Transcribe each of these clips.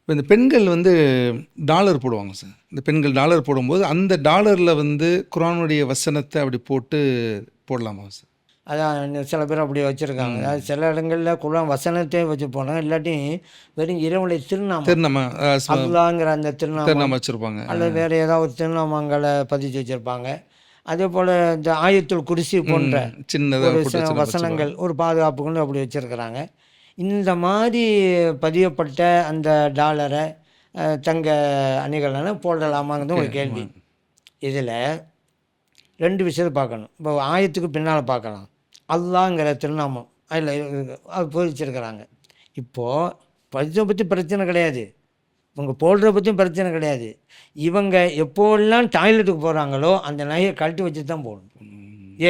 இப்போ இந்த பெண்கள் வந்து டாலர் போடுவாங்க சார். இந்த பெண்கள் டாலர் போடும்போது அந்த டாலரில் வந்து குர்ஆனுடைய வசனத்தை அப்படி போட்டு போடலாமா சார்? அதான் சில பேர் அப்படி வச்சுருக்காங்க. அதாவது சில இடங்களில் குர்ஆன் வசனத்தையே வச்சு போனாங்க, இல்லாட்டி வெறும் இறைவனுடைய திருநாமம் திருநாம அல்லாங்கிற அந்த திருநாமம் திருநாம வச்சுருப்பாங்க. அல்லது வேறு ஏதாவது ஒரு திருநாமங்களை பதிச்சு வச்சுருப்பாங்க. அதே போல் இந்த ஆயத்துல் குர்சி போன்ற சின்னதாக ஒரு போட்டு வச்சு வசனங்கள் ஒரு பாதுகாப்பு கொண்டு அப்படி வச்சுருக்கிறாங்க. இந்த மாதிரி பதியப்பட்ட அந்த டாலரை தங்க அணிகளான போடலாமாங்கிறது ஒரு கேள்வி. இதில் 2 விஷயத்தை பார்க்கணும். இப்போ ஆயத்துக்கு பின்னால் பார்க்கலாம். அல்லாங்கிற திருநாமம் அதில் அது பதிச்சிருக்கிறாங்க. இப்போது பதிச்சை பற்றி பிரச்சனை கிடையாது, இவங்க போடுற பற்றியும் பிரச்சனை கிடையாது. இவங்க எப்போல்லாம் டாய்லெட்டுக்கு போகிறாங்களோ அந்த நகையை கழட்டி வச்சு தான் போடணும்.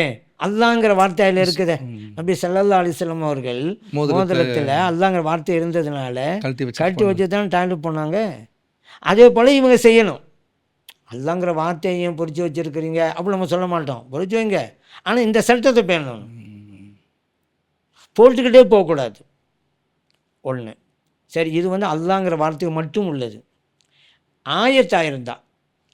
ஏன் அல்லாங்கிற வார்த்தை அதில் இருக்குதே. நபி ஸல்லல்லாஹு அலைஹி வஸல்லம் அவர்கள் மோதிரத்தில் அல்லாங்கிற வார்த்தை இருந்ததுனால கழட்டி வச்சு தான் டாய்லெட் போனாங்க. அதே போல் இவங்க செய்யணும். அல்லாங்கிற வார்த்தையை ஏன் பொறிச்சு வச்சுருக்கிறீங்க அப்படி நம்ம சொல்ல மாட்டோம், பொறிச்சு வைங்க. ஆனால் இந்த சட்டத்தை பேணணும், போட்டுக்கிட்டே போகக்கூடாது. ஒன்று சரி, இது வந்து அல்லாங்கிற வார்த்தைக்கு மட்டும் உள்ளது. ஆயத்தாக இருந்தால்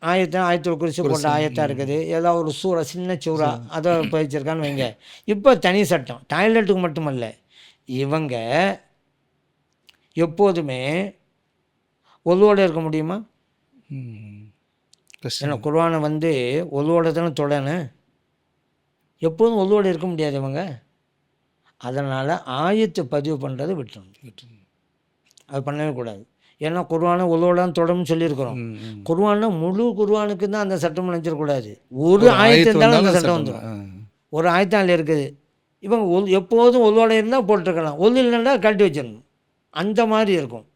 ஆயத்துல் குர்சி போட்ட ஆயத்தாக இருக்குது, ஏதாவது ஒரு சூறா சின்ன சூறா அதை பதிச்சிருக்கான்னு வைங்க. இப்போ தனி சட்டம், டாய்லெட்டுக்கு மட்டுமல்ல, இவங்க எப்போதுமே ஒழுவோடு இருக்க முடியுமா? ஏன்னா குர்ஆனை வந்து ஒழுவோட தானே தொடணும், எப்போதும் ஒழுவோடு இருக்க முடியாது இவங்க. அதனால் ஆயத்தை பதிவு பண்ணுறது விட்டுறணும், அது பண்ணவே கூடாது. ஏன்னா குர்ஆனை ஒழுவோடான்னு தொடரும்னு சொல்லியிருக்கிறோம். குர்ஆன்னா முழு குர்ஆனுக்கு தான் அந்த சட்டம் நினச்சிடக்கூடாது. ஒரு ஆயத்து இருந்தாலும் அந்த சட்டம் வந்துடும். ஒரு ஆயத்து அதில் இருக்குது. இவங்க எப்போதும் ஒழுவோட இருந்தால் போட்டிருக்கலாம், ஒழு இல்லைன்னா கழட்டி வச்சிடணும், அந்த மாதிரி இருக்கும்.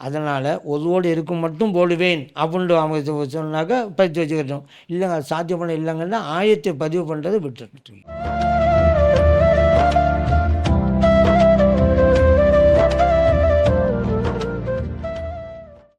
அதனால் ஒழுவோடு இருக்கும் மட்டும் போடுவேன் அப்படின்ட்டு அவங்க சொன்னாக்கா பதித்து வச்சுக்கிட்டோம். இல்லைங்க சாத்தியம் பண்ண இல்லைங்கன்னா ஆயத்தை பதிவு பண்ணுறது விட்டுருக்கட்டும்.